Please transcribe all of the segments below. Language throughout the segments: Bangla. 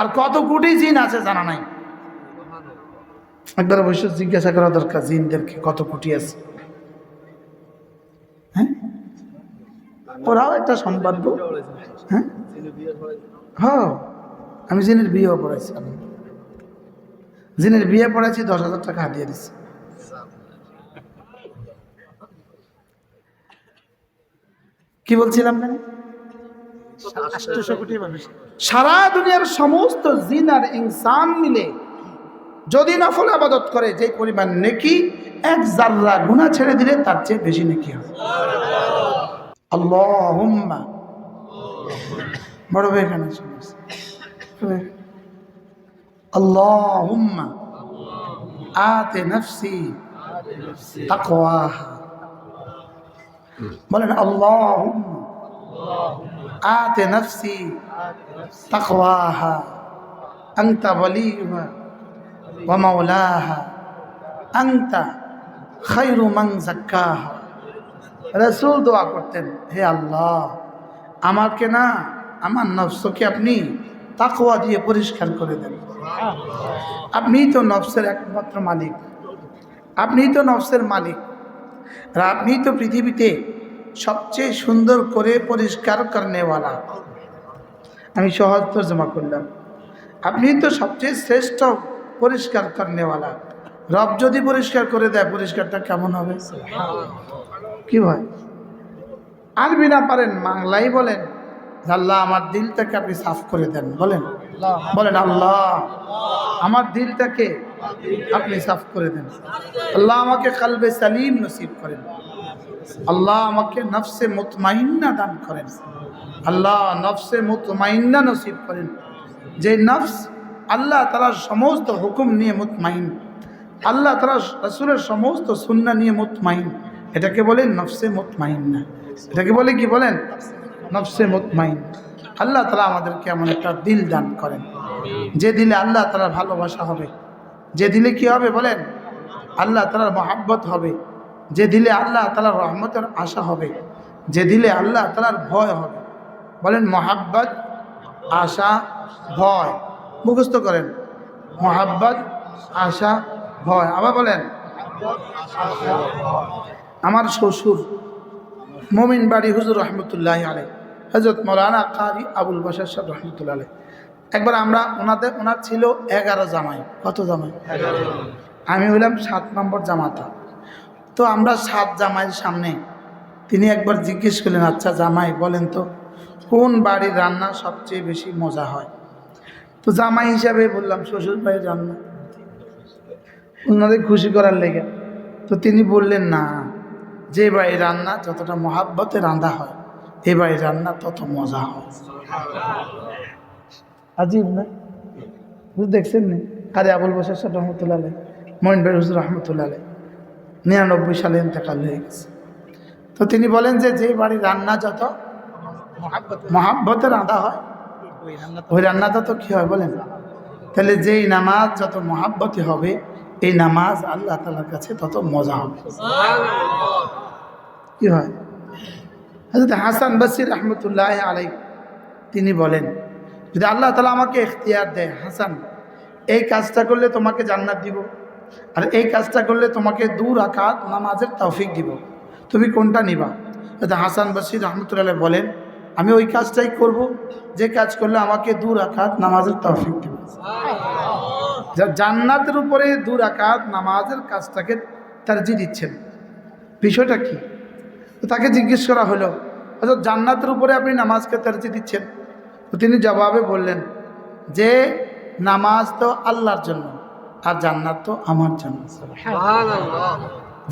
আর কত কোটি জিন আছে জানা নাই। একবার অবশ্য জিজ্ঞাসা করা দরকার জিনদেরকে কত কোটি আছে। হ্যাঁ, ওরাও একটা সম্পাদ্য। হ্যাঁ হ্যাঁ, আমি জিনের বিয়েও পড়াইছি। আমি জিনের বিয়ে পড়াইছি, 10,000 টাকা হাতিয়ে দিচ্ছি। কি বলছিলাম না, 800 কোটি মানুষ, সারা দুনিয়ার সমস্ত জিন আর ইনসান মিলে যদি নফল আবাদত করে যে পরিমাণ নেকি, এক জাররা গুনাহ ছেড়ে দিলে তার চেয়ে বেশি নেকি হবে। আল্লাহুম্মা, বড় ভাই এখানে শুনছে, আল্লাহুম্মা আতি নাফসি তাকওয়াহা। বলেন আল্লাহুম্মা আতি নাফসি তাকওয়াহা আনতা ওয়ালিয়ুহা ওয়া মাওলাহা আনতা খায়রু মান যাক্কাহা। রাসূল দোয়া করতেন, হে আল্লাহ, আমাকে না, আমার নফসকে আপনি তাকওয়া দিয়ে পরিষ্কার করে দেন। আপনিই তো নফসের একমাত্র মালিক, আপনিই তো নফসের মালিক, আর আপনিই তো পৃথিবীতে সবচেয়ে সুন্দর করে পরিষ্কার করনেওয়ালা। আমি সহজ তর্জমা করলাম, আপনিই তো সবচেয়ে শ্রেষ্ঠ পরিষ্কার করনেওয়ালা। রব যদি পরিষ্কার করে দেয়, পরিষ্কারটা কেমন হবে? কি ভাই, আরবি না পারেন, বাংলাই বলেন, আল্লাহ আমার দিলটাকে আপনি সাফ করে দেন। বলেন, বলেন আল্লাহ আমার দিলটাকে আপনি সাফ করে দেন। আল্লাহ আমাকে কলবে সালিম নসিব করেন। আল্লাহ আমাকে নফসে মুতমাইন্না দান করেন। আল্লাহ নফসে মুতমাইন্না নসিব করেন, যে নফস আল্লাহ তাআলার সমস্ত হুকুম নিয়ে মুতমাইন, আল্লাহ তাআলা রাসূলের সমস্ত সুন্নাহ নিয়ে মুতমাইন। এটাকে বলেন নফসে মুতমাইন্না। এটাকে বলে কি বলেন? নফসে মুতমাইন। আল্লাহ তাআলা আমাদেরকে এমন একটা দিল দান করেন, যে দিলে আল্লাহ তাআলার ভালোবাসা হবে, যে দিলে কি হবে বলেন? আল্লাহ তাআলার মহাব্বত হবে, যে দিলে আল্লাহ তাআলার রহমতের আশা হবে, যে দিলে আল্লাহ তাআলার ভয় হবে। বলেন মহাব্বত, আশা, ভয়। মুখস্থ করেন, মহাব্বত, আশা, ভয়। আবার বলেন। আমার শ্বশুর মোমিন বাড়ি হুজুর রহমতুল্লাহ আলাইহি, হযরত মাওলানা কারি আবুল বাশার সাহেব রহমতুল্লাহ আলাইহি, একবার আমরা ওনার ছিল 11 জামাই। কত জামাই? 11। আমি হইলাম 7 নম্বর জামাতা। তো আমরা 7 জামাইয়ের সামনে তিনি একবার জিজ্ঞেস করলেন, আচ্ছা জামাই বলেন তো, কোন বাড়ির রান্না সবচেয়ে বেশি মজা হয়? তো জামাই হিসাবে বললাম শ্বশুর বাড়ির রান্না, ওনাদের খুশি করার লেগে। তো তিনি বললেন, না, যে বাড়ির রান্না যতটা মহাব্বতে রান্না হয়, এ বাড়ির রান্না তত মজা হয়। আজীব না? দেখছেন না? কারি আবুল বাশার সাহেব রহমতুল্লাহ আলাইহি, মঈন ভাই হুজুর রহমতুল্লাহ আলাইহি 99 সালে ইন্তেকাল হয়ে গেছে। তো তিনি বলেন যে যে বাড়ির রান্না যত মহাব্বতে রান্না হয়, ওই রান্নাটা তো কি হয় বলেন? তাহলে যেই নামাজ যত মহাব্বতে হবে, এই নামাজ আল্লাহ তাআলার কাছে তত মজা হবে। কি হয়? হযরত হাসান বসরি রহমতুল্লাহ আলাইহি তিনি বলেন, যদি আল্লাহ তাআলা আমাকে ইখতিয়ার দেয়, হাসান এই কাজটা করলে তোমাকে জান্নাত দিব, আর এই কাজটা করলে তোমাকে 2 রাকাত নামাজের তৌফিক দিব, তুমি কোনটা নিবা? হযরত হাসান বসরি রহমতুল্লাহ আলাইহি বলেন, আমি ওই কাজটাই করব যে কাজ করলে আমাকে 2 রাকাত নামাজের তৌফিক দিব। জান্নাতের উপরে 2 রাকাত নামাজের কাজটাকে তারজিহ দিচ্ছেন, বিষয়টা কি? তো তাকে জিজ্ঞেস করা হলো, আচ্ছা জান্নাতের উপরে আপনি নামাজকে তারজিহ দিচ্ছেন? তো তিনি জবাবে বললেন যে নামাজ তো আল্লাহর জন্য, আর জান্নাত তো আমার জন্য।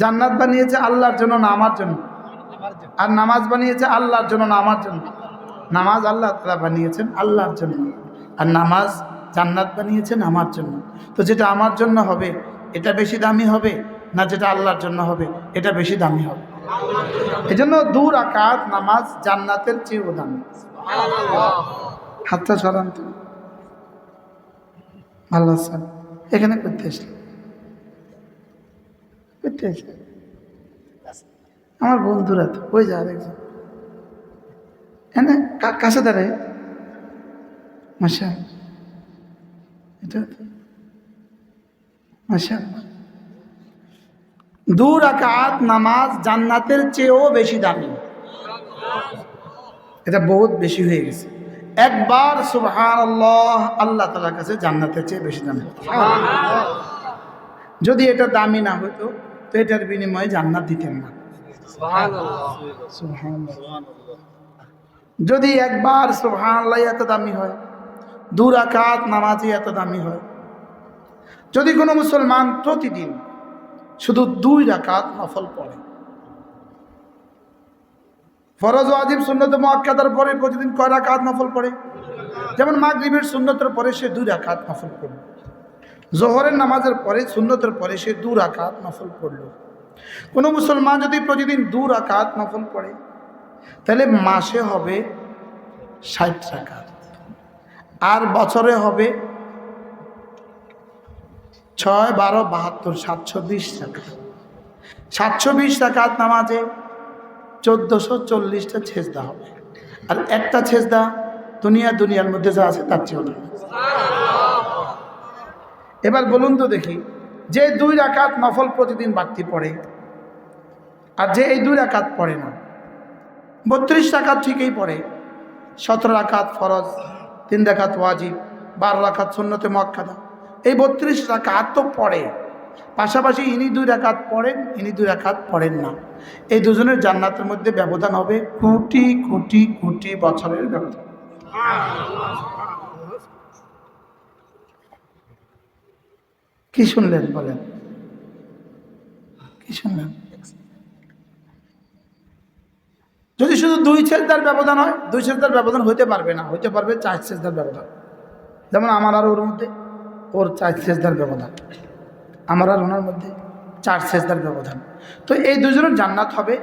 জান্নাত বানিয়েছে আল্লাহর জন্য না আমার জন্য? আর নামাজ বানিয়েছে আল্লাহর জন্য না আমার জন্য? নামাজ আল্লাহ তাআলা বানিয়েছেন আল্লাহর জন্য, আর নামাজ জান্নাত বানিয়েছেন আমার জন্য। তো যেটা আমার জন্য হবে এটা বেশি দামি হবে, না যেটা আল্লাহর জন্য হবে এটা বেশি দামি হবে? এজন্য 2 রাকাত নামাজ জান্নাতের চেয়েও দামি। হাতটা সরান তো, ভালো আছেন? এখানে করতে আসলে করতে আসলে আমার বন্ধুরা তো ওই যা আরেকজন এনে কাছে দাঁড়ায়, মাশাআল্লাহ এটা মাশাআল্লাহ। 2 রাকাত নামাজ জান্নাতের চেয়েও বেশি দামি। এটা বহুত বেশি হয়ে গেছে। একবার সুবহানাল্লাহ আল্লাহ তাআলার কাছে জান্নাতের চেয়ে বেশি দামি। যদি এটা দামি না হতো তো এটার বিনিময়ে জান্নাত দিতেন না। সুবহানাল্লাহ। যদি একবার সুবহানাল্লাহ এত দামি হয়, 2 রাকাত নামাজই এত দামি হয়, যদি কোনো মুসলমান প্রতিদিন শুধু 2 রাকাত নফল পড়ে, ফরজ ওয়াজিব সুন্নত মুআক্কাদার পরে প্রতিদিন কয় রাকাত নফল পড়ে? যেমন মাগরিবের সুন্নতের পরে সে 2 রাকাত নফল পড়ল, জোহরের নামাজের পরে সুন্নতের পরে সে 2 রাকাত নফল পড়ল। কোনো মুসলমান যদি প্রতিদিন 2 রাকাত নফল পড়ে তাহলে মাসে হবে 60 রাকাত, আর বছরে হবে 6 12 72 720 রাকাত। 720 রাকাত নামাজে 1440টা সেজদা হবে, আর একটা সেজদা দুনিয়ার মধ্যে যা আছে তার চেয়েও দামি। এবার বলুন তো দেখি, যে 2 রাকাত নফল প্রতিদিন বাড়তি পড়ে আর যে এই 2 রাকাত পড়ে না, 32 রাকাত ঠিকই পড়ে, 17 রাকাত ফরজ, 3 রাকাত ওয়াজিব, 12 রাকাত সুন্নতে মুআক্কাদা, এই 32 রাকাত তো পড়ে। পাশাপাশি ইনি 2 রাকাত পড়েন, ইনি 2 রাকাত পড়েন না। এই দুজনের জান্নাতের মধ্যে ব্যবধান হবে কোটি কোটি কোটি বছরের ব্যবধান। কি শুনলেন বলেন? কি শুনলেন? যদি শুধু 2 সেজদার ব্যবধান হয়, 2 সেজদার ব্যবধান হইতে পারবে না, হইতে পারবে 4 সেজদার ব্যবধান। যেমন আমার আর ওর মধ্যে, ওর 4 সেজদার ব্যবধান, আমার আর ওনার মধ্যে 4 সেজদার ব্যবধান। তো এই দুজনের জান্নাত হবে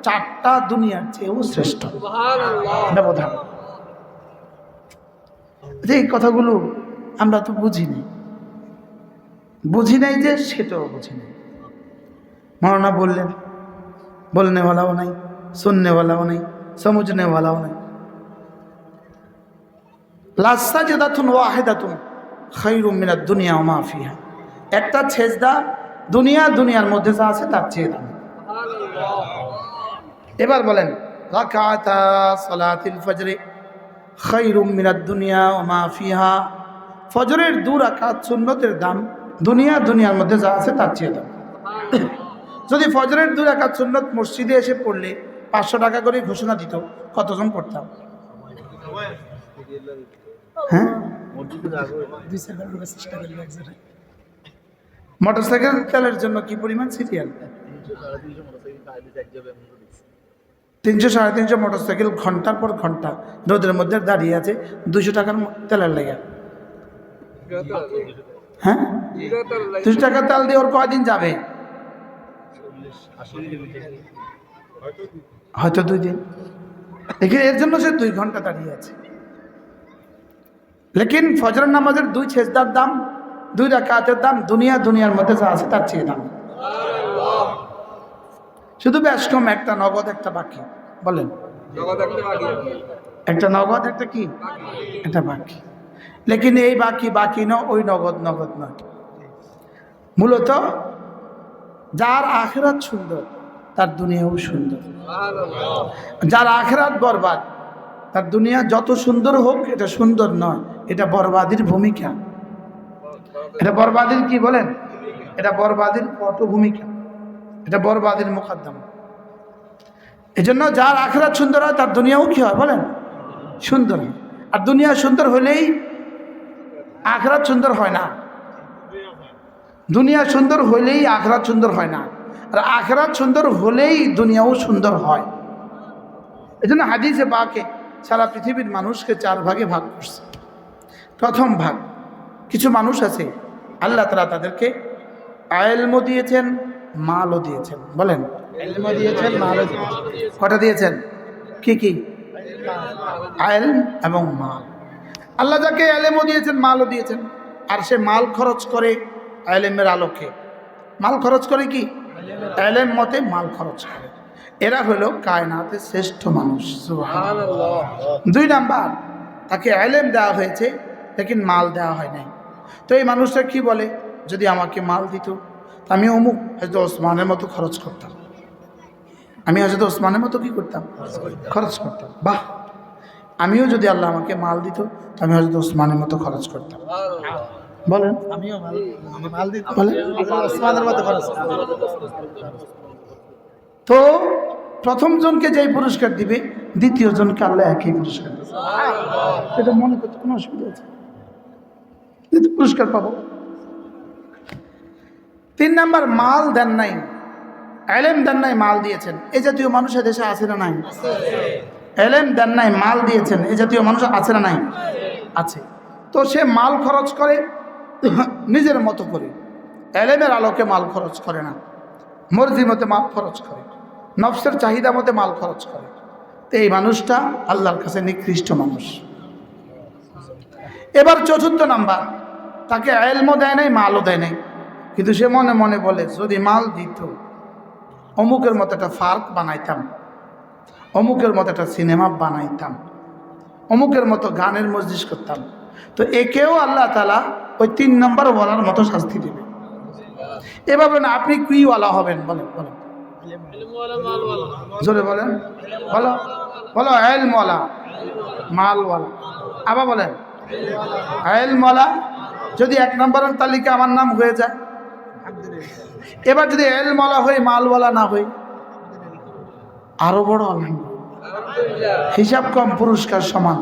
4টা দুনিয়ার চেয়েও শ্রেষ্ঠ ব্যবধান। এই কথাগুলো আমরা তো বুঝি নাই যে সেটাও বুঝি নাই। মৌলানা বললেন, বলনেওয়ালাও নাই, সুননেওয়ালাও নাই, সমুঝনেওয়ালাও নাই। লাসাজদাতুন ওয়াহিদাতুন খায়রুম মিনাদ দুনিয়া ওয়া মা ফিহা। একটা সেজদা দুনিয়ার মধ্যে যা আছে তার চেয়ে দামি। এবার বলেন, রাকাতা সালাতিল ফজরে খায়রুম মিনাদ দুনিয়া ওয়া মা ফিহা। ফজরের 2 রাকাত সুন্নতের দাম দুনিয়ার মধ্যে যা আছে তার চেয়ে দাম। যদি ফজরের 2 রাকাত সুন্নত মসজিদে এসে পড়লে 500 টাকা করে ঘোষণা দিত, কতজন পড়তাম? হ্যাঁ, মোটরসাইকেল তেলের জন্য কি পরিমাণ সিরিয়াল? 300-350 মোটরসাইকেল ঘন্টার পর ঘন্টা রোদের মধ্যে দাঁড়িয়ে আছে 200 টাকার তেলের লেগে। হ্যাঁ, 200 টাকা তেল দিয়ে ওর কয়দিন যাবে? হয়তো 2 দিন। এখানে এর জন্য সে 2 ঘন্টা দাঁড়িয়ে আছে। লেকিন ফজর নামাজের 2 সেজদার দাম, 2 রাকাতের দাম দুনিয়ার মধ্যে যা আছে তার চেয়ে দাম। শুধু বেশ কম একটা নগদ একটা বাকি। বলেন, একটা নগদ একটা কি? একটা বাকি। লেকিন এই বাকি নয়, ওই নগদ নয়। মূলত যার আখিরাত সুন্দর তার দুনিয়াও সুন্দর। যার আখিরাত বরবাদ তার দুনিয়া যত সুন্দর হোক এটা সুন্দর নয়, এটা বরবাদির ভূমিকা। এটা বরবাদির কি বলেন? এটা বরবাদির পটভূমিকা, এটা বরবাদির মুকদ্দমা। এজন্য যার আখিরাত সুন্দর হয় তার দুনিয়াও কি হয় বলেন? সুন্দর হয়। আর দুনিয়া সুন্দর হলেই আখিরাত সুন্দর হয় না। দুনিয়া সুন্দর হলেই আখিরাত সুন্দর হয় না, আর আখিরাত সুন্দর হলেই দুনিয়াও সুন্দর হয়। এজন্য হাদিসে পাকে সারা পৃথিবীর মানুষকে 4 ভাগে ভাগ করছে। প্রথম ভাগ, কিছু মানুষ আছে আল্লাহ তাআলা তাদেরকে ইলমও দিয়েছেন, মালও দিয়েছেন। বলেন, ইলমও দিয়েছেন, মালও দিয়েছেন। কটা দিয়েছেন? কি? ইলম এবং মাল। আল্লাহ যাকে ইলমও দিয়েছেন, মালও দিয়েছেন, আর সে মাল খরচ করে ইলমের আলোকে। মাল খরচ করে কি? ইলম মতে মাল খরচ করে। এরা হলো কায়নাতের শ্রেষ্ঠ মানুষ। সুবহানাল্লাহ। 2 নাম্বার, তাকে ইলম দেওয়া হয়েছে লেকিন মাল দেওয়া হয় নাই। তো এই মানুষটা কি বলে, যদি আমাকে মাল দিত তা আমি অমুক হযরত ওসমানের মতো খরচ করতাম, আমি হযরত ওসমানের মতো কি করতাম, খরচ করতাম। বাহ, আমিও যদি আল্লাহ আমাকে মাল দিত তো আমি হযরত ওসমানের মতো খরচ করতাম। বলেন, আমিও মাল দিত বলেন। ওসমানের মতো খরচ। তো প্রথম জনকে যেই পুরস্কার দিবে দ্বিতীয় জনকে আল্লাহ একই পুরস্কার দিবে। এটা মনে করতে কোনো অসুবিধা আছে? দ্বিতীয় পুরস্কার পাবো। 3 নাম্বার, মাল দেন নাই, এলেম দেন নাই, মাল দিয়েছেন, এই জাতীয় মানুষ দেশে আছে না নাই? এলেম দেন নাই, মাল দিয়েছেন, এই জাতীয় মানুষ আছে না নাই? আছে। তো সে মাল খরচ করে নিজের মতো করে, এলেমের আলোকে মাল খরচ করে না, মর্জি মতে মাল খরচ করে, নফসের চাহিদা মতে মাল খরচ করে। তো এই মানুষটা আল্লাহর কাছে নিকৃষ্ট মানুষ। এবার 4র্থ নাম্বার, তাকে এলমও দেয় নাই, মালও দেয় নাই, কিন্তু সে মনে মনে বলে যদি মাল দিত অমুকের মতো একটা পার্ক বানাইতাম, অমুকের মতো একটা সিনেমা বানাইতাম, অমুকের মতো গানের মজলিস করতাম। তো একেও আল্লাহ তাআলা ওই 3 নাম্বার ওয়ালার মতো শাস্তি দেবে। এভাবে না আপনি কি ওয়ালা হবেন? বলেন বলেন, জোরে বলেন, বলো বলো, এলমওয়ালা, মালওয়ালা। আবার বলেন, এলমওয়ালা। যদি 1 নম্বরের তালিকা আমার নাম হয়ে যায়, এবার যদি এলমওয়ালা হই মালওয়ালা না হই, আরো বড় আলহামদুলিল্লাহ, হিসাব কম পুরস্কার সমান।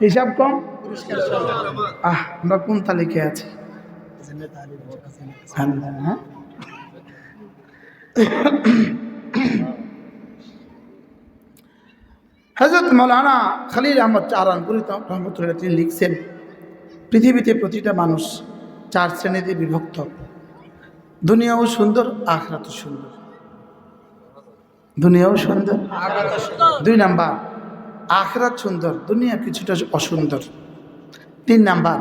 হিসাব কম পুরস্কার সমান। আমরা কোন তালিকায় আছি? হ্যাঁ, হযরত মাওলানা খলিল আহমদ চারানপুরি রহমতুল্লাহ তিনি লিখছেন, পৃথিবীতে প্রতিটা মানুষ 4 শ্রেণীতে বিভক্ত, দুনিয়াও সুন্দর, আখিরাতও সুন্দর। দুনিয়াও সুন্দর, 2 নাম্বার আখিরাত সুন্দর, দুনিয়া কিছুটা অসুন্দর। 3 নাম্বার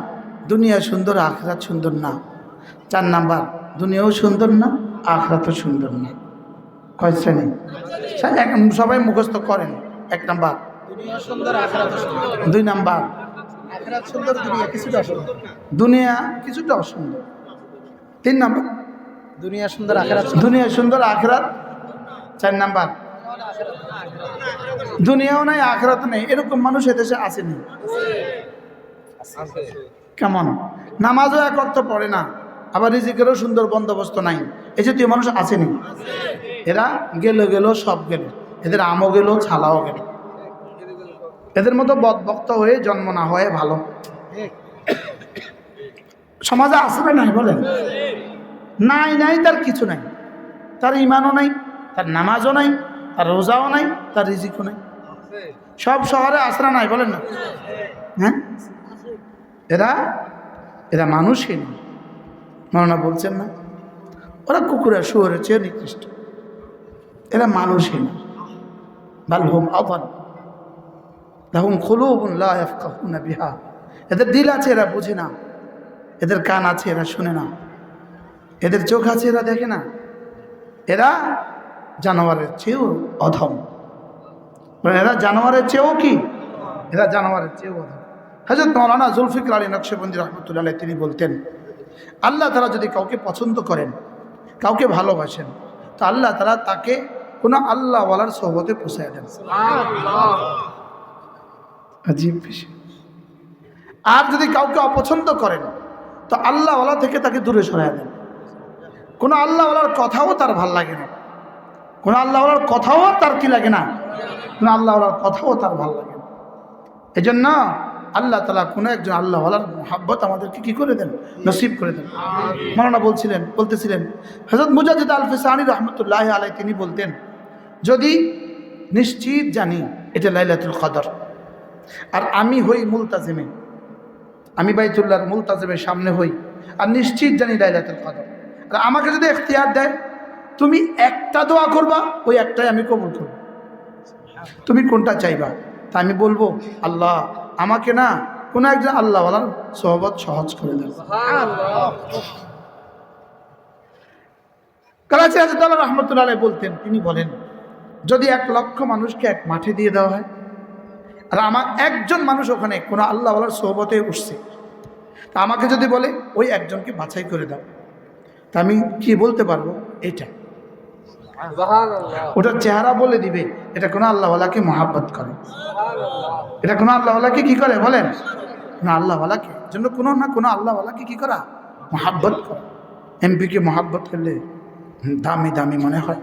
দুনিয়া সুন্দর, আখিরাত সুন্দর না। 4 নাম্বার দুনিয়াও সুন্দর না, আখিরাতও সুন্দর না। কয় শ্রেণী? সবাই মুখস্থ করেন। 1 নাম্বার দুনিয়া সুন্দর, আখিরাত সুন্দর। 2 নাম্বার আখিরাত সুন্দর, দুনিয়া কিছুটা সুন্দর। দুনিয়া কিছুটা অসুন্দর। 3 নাম্বার দুনিয়া সুন্দর, আখিরাত সুন্দর। দুনিয়া সুন্দর, আখিরাত। 4 নাম্বার দুনিয়াও নাই, আখিরাত নেই। এরকম মানুষ এদেশে আসেনি। কেমন? নামাজও এক অর্থ পড়ে না, আবার রিজিকেরও সুন্দর বন্দোবস্ত নাই, এই জাতীয় মানুষ আসেনি। এরা গেল গেল, সব গেল, এদের আমও গেল, ছালাও গেল। এদের মতো বদবক্তা হয়ে জন্ম না হয় ভালো। সমাজে আসবে নাই? বলেন, নাই নাই, তার কিছু নাই, তার ইমানও নাই, তার নামাজও নাই, তার রোজাও নাই, তার রিজিকও নাই। সব শহরে আশ্রা নাই, বলেন না? হ্যাঁ, এরা এরা মানুষই না। মাওলানা বলছেন না, ওরা কুকুরের শুয়োরের চেয়ে নিকৃষ্ট। এরা মানুষই না। বাল হুম আদাল লাহুম কুলুবুন লা ইয়াফকাহুনা বিহা। এদের দিল আছে, এরা বুঝে না। এদের কান আছে, এরা শুনে না। এদের চোখ আছে, এরা দেখে না। এরা জানোয়ারের চেয়েও অধম। এরা জানোয়ারের চেয়েও কি? এরা জানোয়ারের চেয়েও অধম। হযরত মাওলানা জুলফিকার আলী নকশবন্দি রহমতুল্লাহ আলাইহি তিনি বলতেন, আল্লাহ তাআলা যদি কাউকে পছন্দ করেন, কাউকে ভালোবাসেন, তো আল্লাহ তাআলা তাকে কোনো আল্লাহওয়ালার সোহবতে পৌঁছায় দেন। আজীব বিষয়। আর যদি কাউকে অপছন্দ করেন, তো আল্লাহওয়ালা থেকে তাকে দূরে সরায় দেন। কোনো আল্লাহওয়ালার কথাও তার ভাল লাগে না, কোনো আল্লাহওয়ালার কথাও তার কি লাগে না, কোনো আল্লাহওয়ালার কথাও তার ভাল লাগে না। এই জন্য আল্লাহ তাআলা কোনো একজন আল্লাহওয়ালার মুহাব্বত আমাদেরকে কি করে দেন? নসিব করে দেন। মাওলানা বলতেছিলেন হযরত মুজাদ্দিদ আল ফিসানি রহমতুল্লাহ আলাইহি তিনি বলতেন, যদি নিশ্চিত জানি এটা লাইলাতুল কদর, আর আমি হই মুলতাজিমে, আমি বাইতুল্লাহর মুলতাজিমের সামনে হই, আর নিশ্চিত জানি লাইলাতুল কদর, আর আমাকে যদি ইখতিয়ার দেয় তুমি একটা দোয়া করবা, ওই একটাই আমি কবুল করব। তুমি কোনটা চাইবা? তা আমি বলবো, আল্লাহ আমাকে না কোনো একজন আল্লাহওয়ালার সোহবত সহজ করে দেন। কালাচি হযরত আল্লাহ রাহমাতুল্লাহ আলাইহি বলতেন, তিনি বলেন, যদি 1 লক্ষ মানুষকে এক মাঠে দিয়ে দেওয়া হয়, আর আমার একজন মানুষ ওখানে কোনো আল্লাহওয়ালার সোহবতে উঠছে, তা আমাকে যদি বলে ওই একজনকে বাছাই করে দাও, তা আমি কি বলতে পারবো? এটা ওটার চেহারা বলে দিবে এটা কোনো আল্লাহওয়ালাকে মহাব্বত করে, এটা কোনো আল্লাহওয়ালাকে কি করে বলেন না, আল্লাহওয়ালাকে জন্য কোনো না কোনো আল্লাহওয়ালাকে কি করা, মহাব্বত করা। এমপিকে মহাব্বত করলে দামি দামি মনে হয়,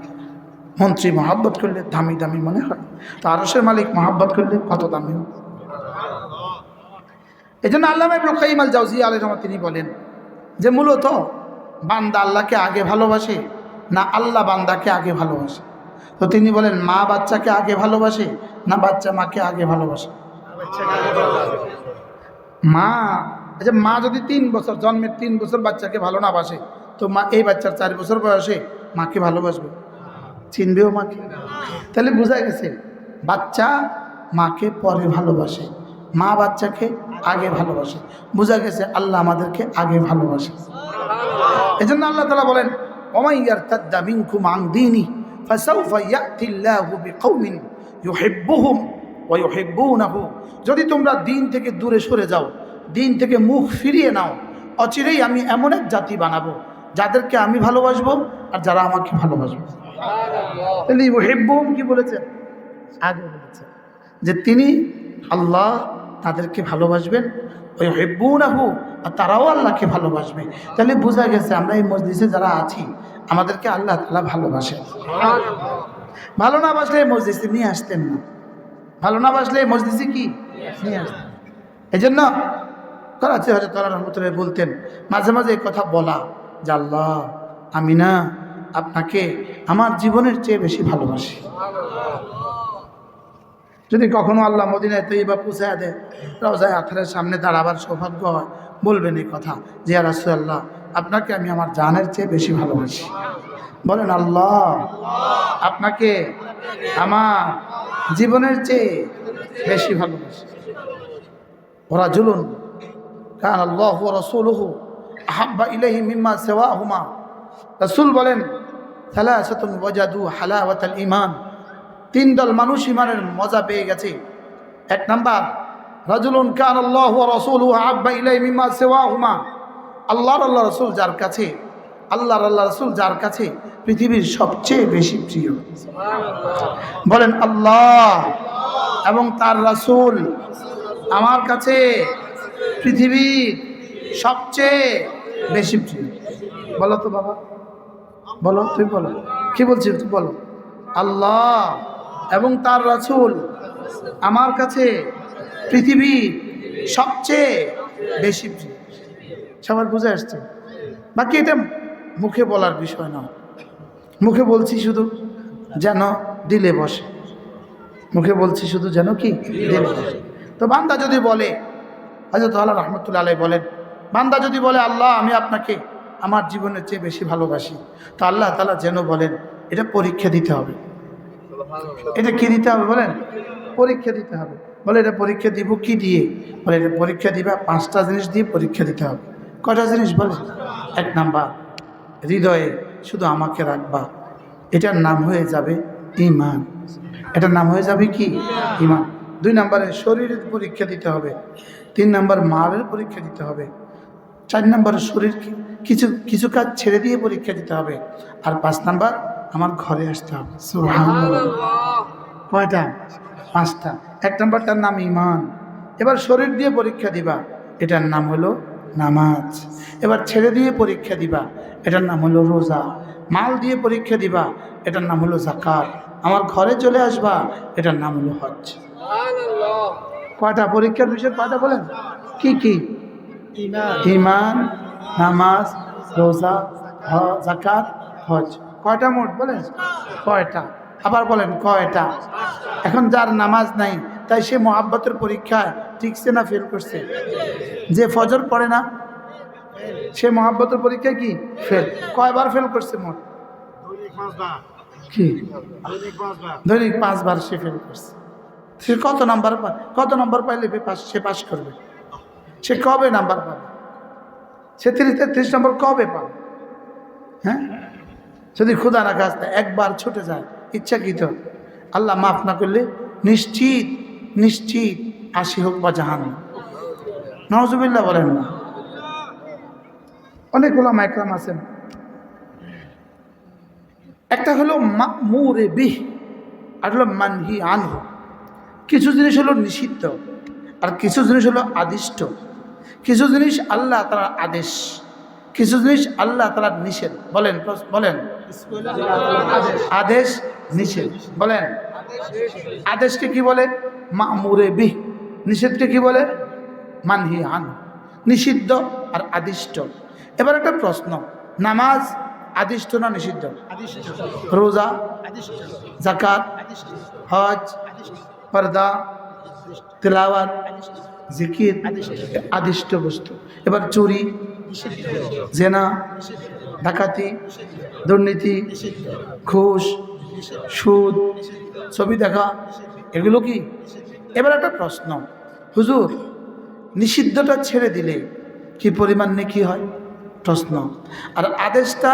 মন্ত্রী মহাব্বত করলে দামি দামি মনে হয়, তো আরশের মালিক মহাব্বত করলে কত দামি হয়। এই জন্য আল্লামা ইবনে কাইয়িম আল জাওজিয়া আলাইহিস রাহমাতুল্লাহ তিনি বলেন যে মূলত বান্দা আল্লাহকে আগে ভালোবাসে না আল্লাহ বান্দাকে আগে ভালোবাসে? তো তিনি বলেন মা বাচ্চাকে আগে ভালোবাসে না বাচ্চা মাকে আগে ভালোবাসে? মা, আচ্ছা মা যদি 3 বছর জন্মের 3 বছর বাচ্চাকে ভালো না বাসে, তো মা এই বাচ্চার 4 বছর বয়সে মাকে ভালোবাসবে? চিনবেও মাকে? তাহলে বোঝা গেছে বাচ্চা মাকে পরে ভালোবাসে, মা বাচ্চাকে আগে ভালোবাসে। বোঝা গেছে আল্লাহ আমাদেরকে আগে ভালোবাসে। এই জন্য আল্লাহ তাআলা বলেন ওমান ইয়ারতাদ্দা মিনকুম আন দীনি ফাসাউফা ইয়াতিল্লাহু বিকওমিন ইউহিব্বুহুম ওয়া ইউহিব্বুনাহু। যদি তোমরা দিন থেকে দূরে সরে যাও, দিন থেকে মুখ ফিরিয়ে নাও, অচিরেই আমি এমন এক জাতি বানাবো যাদেরকে আমি ভালোবাসবো আর যারা আমাকে ভালোবাসবে। তাহলে ইউহিব্বুহুম কি বলেছেন? আগে বলেছেন যে তিনি আল্লাহ তাদেরকে ভালোবাসবেন, ওই ইউহিব্বুনাহু আর তারাও আল্লাহকে ভালোবাসবে। তাহলে বোঝা গেছে আমরা এই মসজিদে যারা আছি আমাদেরকে আল্লাহ তাআলা ভালোবাসেন। ভালো না বাসলে এই মসজিদে নিয়ে আসতেন না, ভালো না বাসলে এই মসজিদে কি নিয়ে আসতেন। এই জন্য করাচি হযরত আল্লাহ রহমতুল্লাহ বলতেন মাঝে মাঝে এই কথা বলা যে আল্লাহ আমি না আপনাকে আমার জীবনের চেয়ে বেশি ভালোবাসি। যদি কখনো আল্লাহ মদিনায় তৈয়বা পৌঁছায় দেয়, রওজায়ে আতহারের সামনে দাঁড়াবার সৌভাগ্য হয়, বলবেন এই কথা যে ইয়া রাসূলুল্লাহ আপনাকে আমি আমার জানের চেয়ে বেশি ভালোবাসি। বলেন আল্লাহ আপনাকে আমার জীবনের চেয়ে বেশি ভালোবাসি। রাজুলুন কানা আল্লাহু ওয়া রাসূলুহু আহাব্বা ইলাইহি মিম্মা সিওয়াহুমা। রাসূল বলেন সালাসাতুন ওয়াজাদু হালাওয়াতাল ঈমান। 3 দল মানুষ ইমানের মজা পেয়ে গেছে। 1 নাম্বার রাজুলুন কানা আল্লাহু ওয়া রাসূলুহু আহাব্বা ইলাইহি মিম্মা সিওয়াহুমা। আল্লাহর রাসূল যার কাছে, আল্লাহর রাসূল যার কাছে পৃথিবীর সবচেয়ে বেশি প্রিয়। বলেন আল্লাহ এবং তার রাসূল আমার কাছে পৃথিবীর সবচেয়ে বেশি প্রিয়। বলো তো বাবা, বলো, তুই বলো, কি বলছিস তুই বলো। আল্লাহ এবং তার রাসূল আমার কাছে পৃথিবীর সবচেয়ে বেশি প্রিয়। সবার বুঝে আসছে? বাকি এটা মুখে বলার বিষয় না, মুখে বলছি শুধু যেন দিলে বসে, মুখে বলছি শুধু যেন কি দিলে বসে। তো বান্দা যদি বলে, হযরত আল্লাহ রাহমাতুল্লাহ আলাইহি বলেন, বান্দা যদি বলে আল্লাহ আমি আপনাকে আমার জীবনের চেয়ে বেশি ভালোবাসি, তো আল্লাহ তাআলা যেন বলেন এটা পরীক্ষা দিতে হবে। এটা কি দিতে হবে বলেন? পরীক্ষা দিতে হবে। বলে এটা পরীক্ষা দিব কি দিয়ে? বলে এটা পরীক্ষা দিবা 5টা জিনিস দিয়ে পরীক্ষা দিতে হবে। কয়টা জিনিস বলে? 1 নাম্বার হৃদয়ে শুধু আমাকে রাখবা, এটার নাম হয়ে যাবে ঈমান। এটার নাম হয়ে যাবে কি? ঈমান। 2 নাম্বারে শরীরের পরীক্ষা দিতে হবে। 3 নাম্বার মালের পরীক্ষা দিতে হবে। 4 নাম্বারে শরীর কিছু কিছু কাজ ছেড়ে দিয়ে পরীক্ষা দিতে হবে। আর 5 নাম্বার আমার ঘরে আসতে হবে। সুবহানাল্লাহ। কয়টা? 5টা। 1 নাম্বারটার নাম ঈমান। এবার শরীর দিয়ে পরীক্ষা দিবা, এটার নাম হলো নামাজ। এবার ছেড়ে দিয়ে পরীক্ষা দিবা, এটার নাম হলো রোজা। মাল দিয়ে পরীক্ষা দিবা, এটার নাম হলো যাকাত। আমার ঘরে চলে আসবা, এটার নাম হলো হজ। কয়টা পরীক্ষার বিষয়? কয়টা বলেন? কি কি? ঈমান, নামাজ, রোজা, যাকাত, হজ। কয়টা মোট বলেন? কয়টা? আবার বলেন কয়টা? এখন যার নামাজ নাই তাই সে মহাব্বতের পরীক্ষায় টিকছে না ফেল করছে? যে ফজর পড়ে না সে মহাব্বতের পরীক্ষায় কি ফেল? কয়বার ফেল করছে মোট? কি দৈনিক 5 বার সে ফেল করছে। সে কত নাম্বার পাইলে সে পাস করবে? সে কবে নাম্বার পাবে? সে 33 নম্বর কবে পাবে? হ্যাঁ, যদি খোদা না খাস্তা একবার ছুটে যায় ইচ্ছাকৃত, আল্লাহ মাফ না করলে নিশ্চিত 80 হোক বা জাহান্নাম। নাউজুবিল্লাহ বলেন না। অনেক ওলামা একরাম আছেন। একটা হলো মা'মুরে বিহ, আর হলো মানহি আনহু। কিছু জিনিস হলো নিষিদ্ধ, আর কিছু জিনিস হলো আদিষ্ট। কিছু জিনিস আল্লাহ তাআলার আদেশ, কিছু জিনিস আল্লাহ তাআলার নিষেধ। বলেন বলেন, আদেশ নিষেধ। বলেন, আদেশকে কি বলে? মা'মুরে বিহ। নিষেধকে কি বলে? মানহি আনহু। নিষিদ্ধ আর আদিষ্ট। এবার একটা প্রশ্ন, নামাজ আদিষ্ট না নিষিদ্ধ? রোজা, যাকাত, হজ, পর্দা, তেলাওয়াত, জিকির আদিষ্ট বস্তু। এবার চুরি, জেনা, ডাকাতি, দুর্নীতি, ঘুষ, সুদ, ছবি দেখা, এগুলো কি? এবার একটা প্রশ্ন, হুজুর নিষিদ্ধটা ছেড়ে দিলে কি পরিমাণ নেকি হয়? প্রশ্ন। আর আদেশটা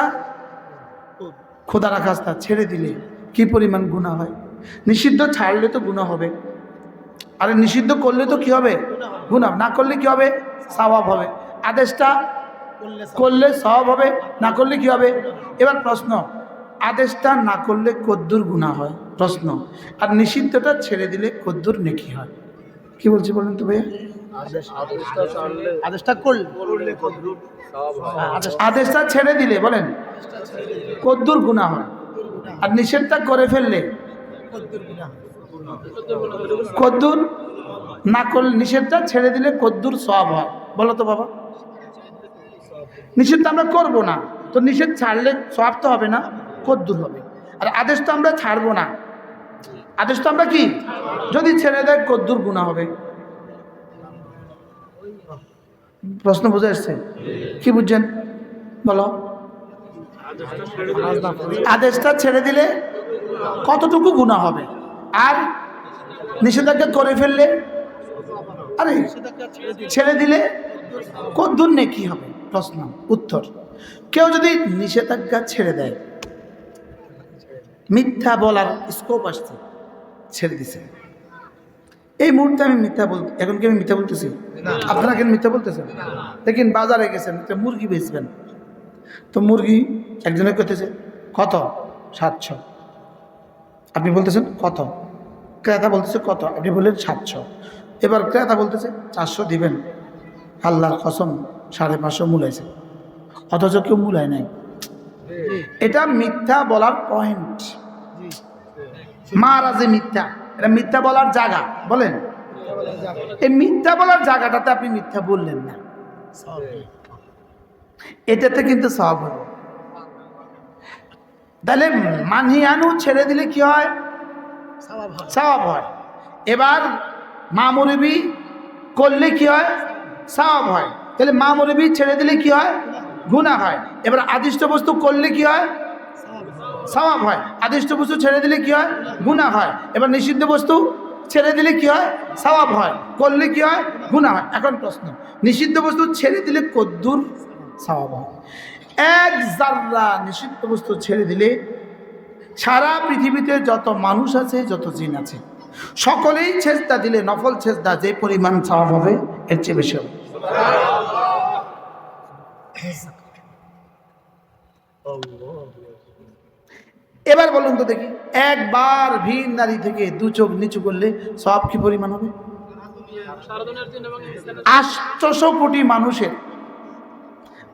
খোদা রাখাস্তা ছেড়ে দিলে কি পরিমাণ গুনাহ হয়? নিষিদ্ধ ছাড়লে তো গুনাহ হবে, আর নিষিদ্ধ করলে তো কি হবে? গুনাহ। না করলে কি হবে? সওয়াব হবে। আদেশটা করলে সওয়াব হবে, না করলে কি হবে? এবার প্রশ্ন, আদেশটা না করলে কদ্দুর গুনাহ হয়? প্রশ্ন। আর নিষিদ্ধটা ছেড়ে দিলে কদ্দুর নেকি হয়? কি বলছি বলেন তো ভাইয়া? আদেশটা করলে আদেশটা ছেড়ে দিলে বলেন কদ্দুর গুনাহ হয়, আর নিষেধটা করে ফেললে কদ্দুর না করলে, নিষেধটা ছেড়ে দিলে কদ্দুর সওয়াব হয়? বলো তো বাবা। নিষেধটা আমরা করব না, তো নিষেধ ছাড়লে সওয়াব তো হবে না, কদ্দুর হবে। আর আদেশ তো আমরা ছাড়বো না, আদেশ তো আমরা কি, যদি ছেড়ে দেয় কদ্দুর গুনাহ হবে। প্রশ্ন বুঝে আসছে? কি বুঝছেন বলো? আদেশটা ছেড়ে দিলে কতটুকু গুনাহ হবে, আর নিষেধাজ্ঞা করে ফেললে, আরে ছেড়ে দিলে কদ্দুর নেকি হবে? প্রশ্ন। উত্তর, কেউ যদি নিষেধাজ্ঞা ছেড়ে দেয়, মিথ্যা বলার স্কোপ আসছে, ছেড়ে দিছে। এই মুহূর্তে আমি মিথ্যা এখন কি আমি মিথ্যা বলতেছি? আপনারা কেন মিথ্যা বলতেছেন? দেখেন বাজারে গেছেন, একটা মুরগি বেচবেন, তো মুরগি একজনে করতেছে কত? 700। আপনি বলতেছেন কত? ক্রেতা বলতেছে কত? আপনি বললেন 700। এবার ক্রেতা বলতেছে 400 দিবেন। আল্লাহর কসম 550 মূলাইছে, অথচ কেউ মূলায় নাই। এটা মিথ্যা বলার পয়েন্ট। মারাজে মিথ্যা, এটা মিথ্যা বলার জায়গা। বলেন, এই মিথ্যা বলার জায়গাটাতে আপনি মিথ্যা বললেন না, এটাতে কিন্তু সওয়াব হবে। তাহলে মানহিয়ানু ছেড়ে দিলে কি হয়? সওয়াব হয়। এবার মা'মুরবি করলে কি হয়? সওয়াব হয়। তাহলে মা'মুরবি ছেড়ে দিলে কি হয়? গুনাহ হয়। এবার আদিষ্ট বস্তু করলে কি হয়? সওয়াব হয়। আদিষ্ট বস্তু ছেড়ে দিলে কি হয়? গুনাহ হয়। এবার নিষিদ্ধ বস্তু ছেড়ে দিলে কি হয়? সওয়াব হয়। করলে কি হয়? গুনাহ হয়। এখন প্রশ্ন, নিষিদ্ধ বস্তু ছেড়ে দিলে কদ্দুর সওয়াব হয়? 1 যাররা নিষিদ্ধ বস্তু ছেড়ে দিলে সারা পৃথিবীতে যত মানুষ আছে, যত জিন আছে, সকলেই সেজদা দিলে, নফল সেজদা যে পরিমাণ সওয়াব হবে, এর চেয়ে বেশি হবে। এবার বলুন তো দেখি, একবার ভিন নারী থেকে 2 চোখ নিচু করলে সওয়াব কি পরিমাণ হবে? 800 কোটি মানুষের